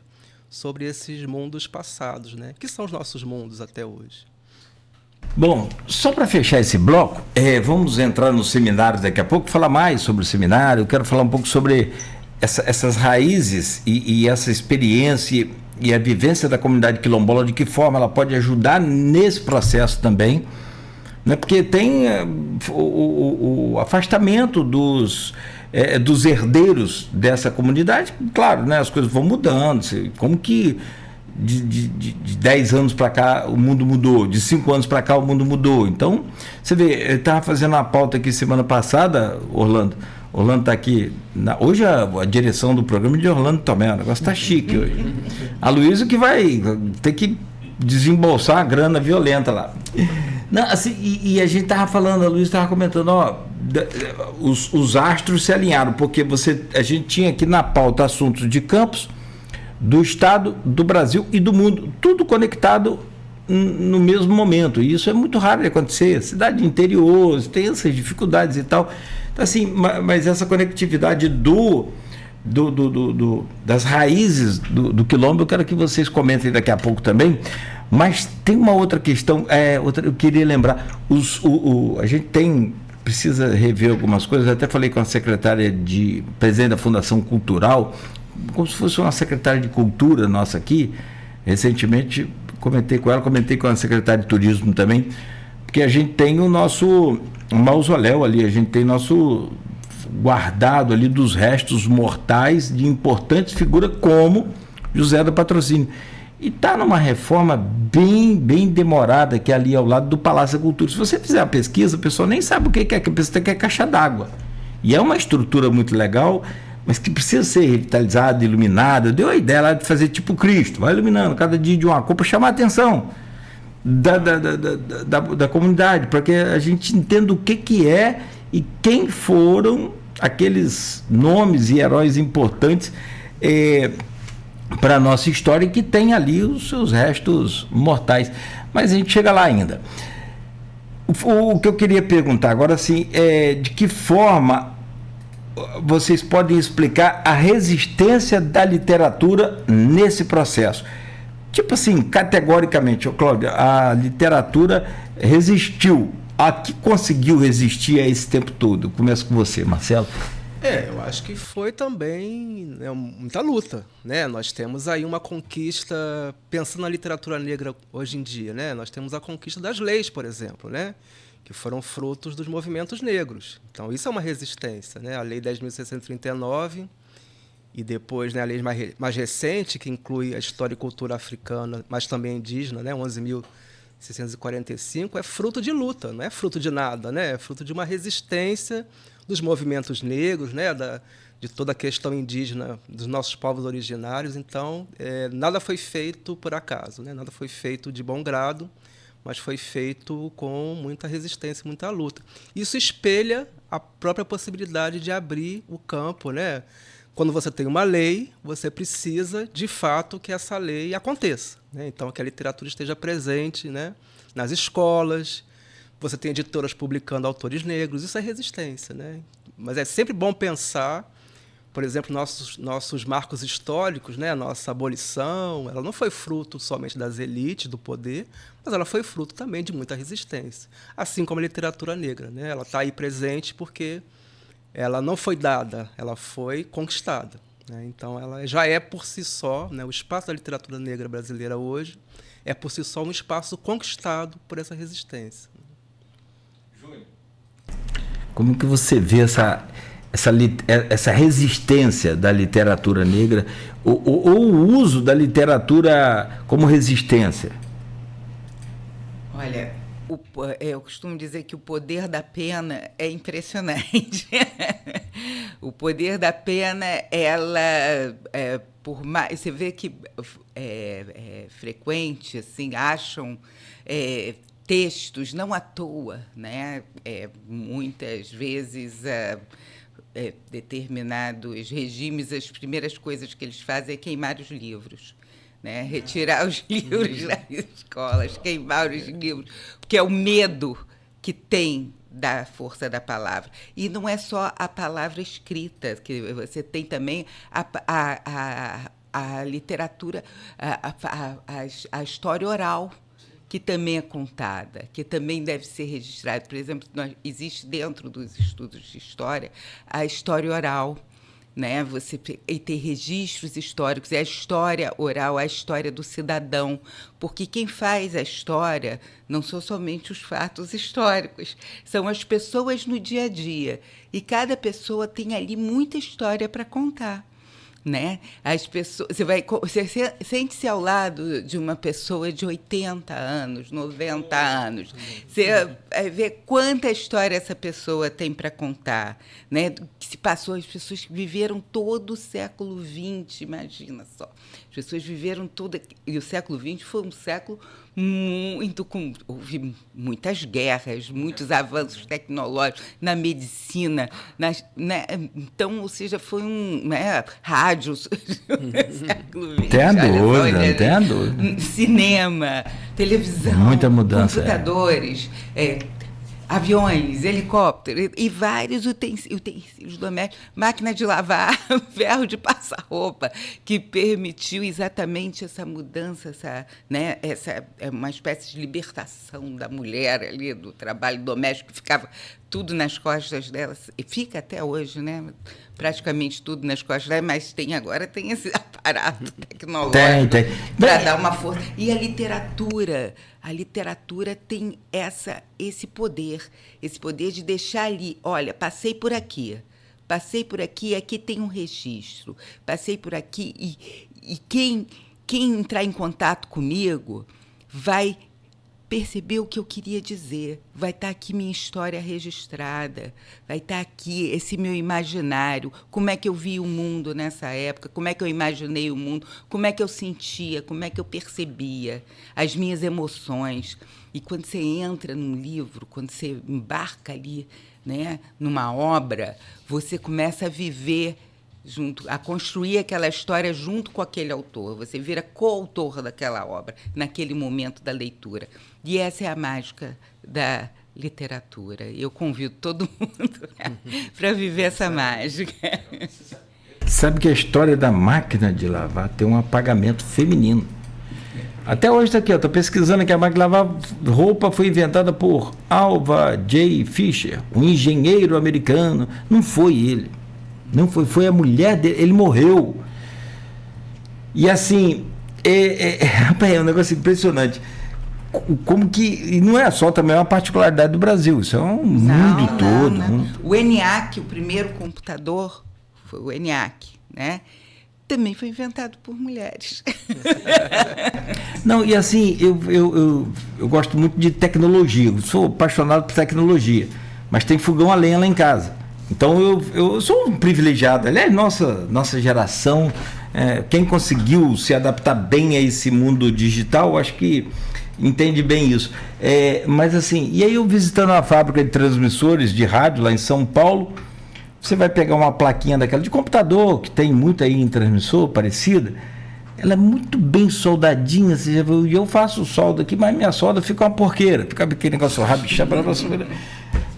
sobre esses mundos passados, né, que são os nossos mundos até hoje. Bom, só para fechar esse bloco, vamos entrar no seminário daqui a pouco, falar mais sobre o seminário. Eu quero falar um pouco sobre essas raízes e essa experiência e a vivência da comunidade quilombola, de que forma ela pode ajudar nesse processo também, né? Porque tem o afastamento dos herdeiros dessa comunidade. Claro, né, as coisas vão mudando, como que de 10 anos para cá o mundo mudou, de 5 anos para cá o mundo mudou. Então, você vê, eu estava fazendo uma pauta aqui semana passada, Orlando está aqui, hoje a direção do programa é de Orlando Tomé, o negócio está chique hoje. A Luísa que vai ter que desembolsar uma grana violenta lá. Não, assim, e a gente estava falando, a Luísa estava comentando, os astros se alinharam, porque a gente tinha aqui na pauta assuntos de Campos, do Estado, do Brasil e do mundo, tudo conectado no mesmo momento, e isso é muito raro de acontecer. Cidade interior tem essas dificuldades e tal, então, assim, mas essa conectividade das raízes do quilombo, eu quero que vocês comentem daqui a pouco também. Mas tem uma outra questão, eu queria lembrar, a gente precisa rever algumas coisas. Eu até falei com a secretária presidente da Fundação Cultural, como se fosse uma secretária de cultura nossa aqui, recentemente comentei com ela, comentei com a secretária de turismo também, porque a gente tem o nosso mausoléu ali, a gente tem nosso guardado ali dos restos mortais de importantes figuras como José do Patrocínio. E está numa reforma bem demorada, que é ali ao lado do Palácio da Cultura. Se você fizer a pesquisa, o pessoal nem sabe o que é, que a pessoa quer caixa d'água. E é uma estrutura muito legal, mas que precisa ser revitalizada, iluminada. Deu a ideia lá de fazer tipo Cristo, vai iluminando cada dia de uma cor para chamar a atenção da comunidade, para que a gente entenda o que é e quem foram aqueles nomes e heróis importantes para a nossa história, que tem ali os seus restos mortais. Mas a gente chega lá ainda. O que eu queria perguntar agora, assim, de que forma vocês podem explicar a resistência da literatura nesse processo? Tipo assim, categoricamente, Cláudio, a literatura resistiu. A que conseguiu resistir a esse tempo todo? Começo com você, Marcelo. Eu acho que foi também muita luta, né? Nós temos aí uma conquista, pensando na literatura negra hoje em dia, né? Nós temos a conquista das leis, por exemplo, né? Que foram frutos dos movimentos negros. Então, isso é uma resistência, né? A Lei 10.639 e depois, né, a lei mais recente, que inclui a história e cultura africana, mas também indígena, né? 11.645, é fruto de luta, não é fruto de nada, né? É fruto de uma resistência dos movimentos negros, né? De toda a questão indígena dos nossos povos originários. Então, nada foi feito por acaso, né? Nada foi feito de bom grado, mas foi feito com muita resistência, muita luta. Isso espelha a própria possibilidade de abrir o campo, né? Quando você tem uma lei, você precisa, de fato, que essa lei aconteça, né? Então, que a literatura esteja presente, né, nas escolas. Você tem editoras publicando autores negros, isso é resistência, né? Mas é sempre bom pensar, por exemplo, nossos marcos históricos, né? A nossa abolição, ela não foi fruto somente das elites, do poder, mas ela foi fruto também de muita resistência. Assim como a literatura negra, né? Ela está aí presente porque ela não foi dada, ela foi conquistada, né? Então, ela já é por si só, né? O espaço da literatura negra brasileira hoje é por si só um espaço conquistado por essa resistência. Como que você vê essa resistência da literatura negra ou o uso da literatura como resistência? Olha, eu costumo dizer que o poder da pena é impressionante. O poder da pena, ela, por mais, você vê que é frequente, assim, acham textos não à toa, né? Muitas vezes determinados regimes, as primeiras coisas que eles fazem é queimar os livros. Né? Retirar os livros das escolas, queimar os livros, porque é o medo que tem da força da palavra. E não é só a palavra escrita, que você tem também a literatura, a história oral, que também é contada, que também deve ser registrada. Por exemplo, existe dentro dos estudos de história a história oral, né? Você ter registros históricos, é a história oral, a história do cidadão, porque quem faz a história não são somente os fatos históricos, são as pessoas no dia a dia, e cada pessoa tem ali muita história para contar. Né? As pessoas, você sente-se ao lado de uma pessoa de 80 anos, 90 anos. Você vê quanta história essa pessoa tem para contar, né? Que se passou, as pessoas viveram todo o século XX, imagina só. As pessoas viveram todo... E o século XX foi um século houve muitas guerras, muitos avanços tecnológicos na medicina, né? Então, ou seja, foi rádio no século XX. Tem a dúvida. Cinema, televisão, muita mudança, computadores, aviões, helicópteros e vários utensílios domésticos, máquina de lavar, ferro de passar roupa, que permitiu exatamente essa mudança, essa uma espécie de libertação da mulher ali, do trabalho doméstico, que ficava tudo nas costas dela, e fica até hoje, né? Praticamente tudo nas costas dela, mas agora tem esse aparato tecnológico para dar uma força. E a literatura tem esse poder de deixar ali, olha, passei por aqui, aqui tem um registro, passei por aqui, e quem entrar em contato comigo vai perceber o que eu queria dizer, vai estar aqui minha história registrada, vai estar aqui esse meu imaginário, como é que eu vi o mundo nessa época, como é que eu imaginei o mundo, como é que eu sentia, como é que eu percebia, as minhas emoções. E quando você entra num livro, quando você embarca ali, né, numa obra, você começa a viver a construir aquela história junto com aquele autor. Você vira coautor daquela obra, naquele momento da leitura. E essa é a mágica da literatura. Eu convido todo mundo para viver essa mágica. Sabe que a história da máquina de lavar tem um apagamento feminino. Até hoje está aqui, eu estou pesquisando que a máquina de lavar roupa foi inventada por Alva J. Fisher, um engenheiro americano. Não foi ele. Não foi a mulher dele, ele morreu. E assim, é um negócio impressionante. Como que. E não é só também uma particularidade do Brasil, isso é um mundo todo. Não. O ENIAC, o primeiro computador, foi o ENIAC, né? Também foi inventado por mulheres. Não, e assim, eu gosto muito de tecnologia, eu sou apaixonado por tecnologia, mas tem fogão a lenha lá em casa. Então eu sou um privilegiado. Aliás, nossa geração, quem conseguiu se adaptar bem a esse mundo digital, acho que entende bem isso. Mas assim, e aí eu visitando a fábrica de transmissores de rádio lá em São Paulo, você vai pegar uma plaquinha daquela de computador, que tem muito aí em transmissor, parecida, ela é muito bem soldadinha, você já viu, e eu faço solda aqui, mas minha solda fica uma porqueira, fica aquele negócio rabichado,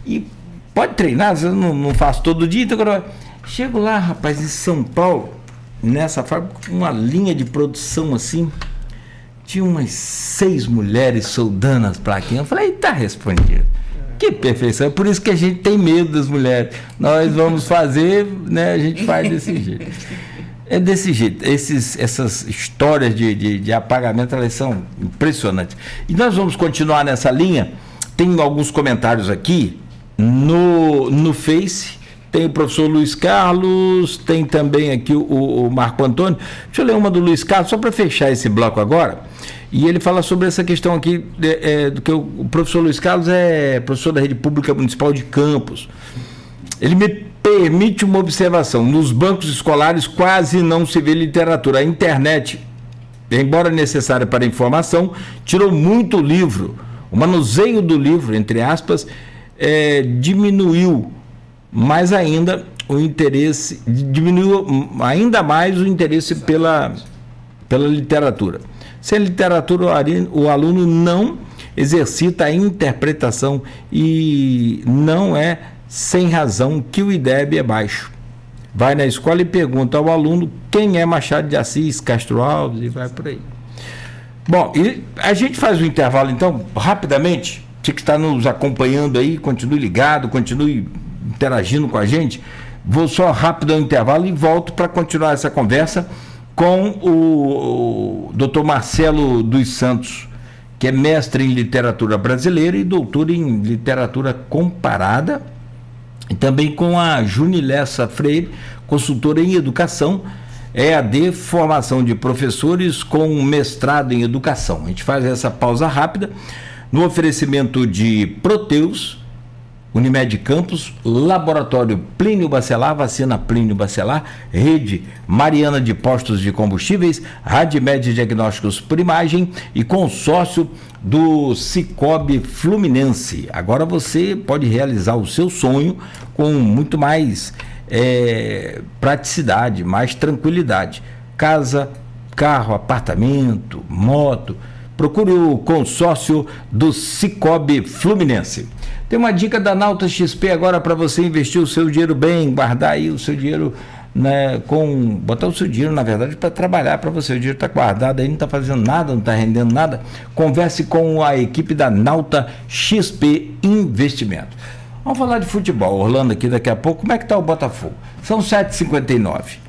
e pode treinar, eu não faço todo dia, então agora chego lá, rapaz, em São Paulo, nessa fábrica, uma linha de produção assim, tinha umas 6 mulheres soldando as plaquinhas. Eu falei, tá respondido. Que perfeição, é por isso que a gente tem medo das mulheres. Nós vamos fazer, né? A gente faz desse jeito. É desse jeito. Essas histórias de apagamento, elas são impressionantes. E nós vamos continuar nessa linha. Tem alguns comentários aqui. no Face. Tem o professor Luiz Carlos, tem também aqui o Marco Antônio. Deixa eu ler uma do Luiz Carlos, só para fechar esse bloco agora. E ele fala sobre essa questão aqui, do que o professor Luiz Carlos é professor da Rede Pública Municipal de Campos. Ele me permite uma observação. Nos bancos escolares quase não se vê literatura. A internet, embora necessária para a informação, tirou muito livro. O manuseio do livro, entre aspas, diminuiu mais ainda o interesse, diminuiu ainda mais o interesse pela literatura. Sem literatura, o aluno não exercita a interpretação e não é sem razão que o IDEB é baixo. Vai na escola e pergunta ao aluno quem é Machado de Assis, Castro Alves e vai por aí. Bom, e a gente faz um intervalo então, rapidamente. Você que está nos acompanhando aí, continue ligado, continue interagindo com a gente. Vou só rápido ao intervalo e volto para continuar essa conversa com o Dr. Marcelo dos Santos, que é mestre em literatura brasileira e doutor em literatura comparada, e também com a Junilessa Freire, consultora em educação, EAD, formação de professores com mestrado em educação. A gente faz essa pausa rápida no oferecimento de Proteus, Unimed Campos, Laboratório Plínio Bacelar, Vacina Plínio Bacelar, Rede Mariana de Postos de Combustíveis, Radmed Diagnósticos por Imagem e consórcio do Cicobi Fluminense. Agora você pode realizar o seu sonho com muito mais praticidade, mais tranquilidade. Casa, carro, apartamento, moto. Procure o consórcio do Cicobi Fluminense. Tem uma dica da Nauta XP agora para você investir o seu dinheiro bem, guardar aí o seu dinheiro, né, botar o seu dinheiro, na verdade, para trabalhar para você. O dinheiro está guardado aí, não está fazendo nada, não está rendendo nada. Converse com a equipe da Nauta XP Investimento. Vamos falar de futebol. Orlando aqui daqui a pouco. Como é que está o Botafogo? São 7h59.